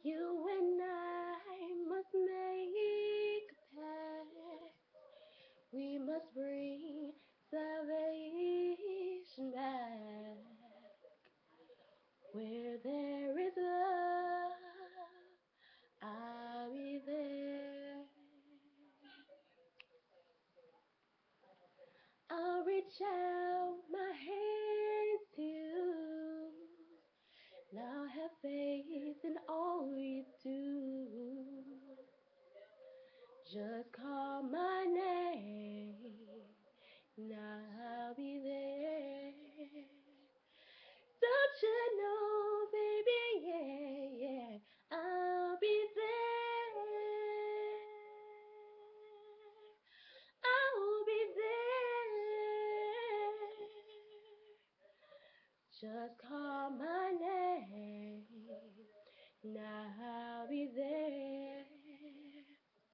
You and I must make a pact. We must bring salvation back. Where there is love, I'll be there. I'll reach out my hands to you. Now have faith in all you do. Just call my name. Now I'll be there. Don't you know, baby, yeah, yeah, I'll be there. I'll be there. Just call my name. Now I'll be there.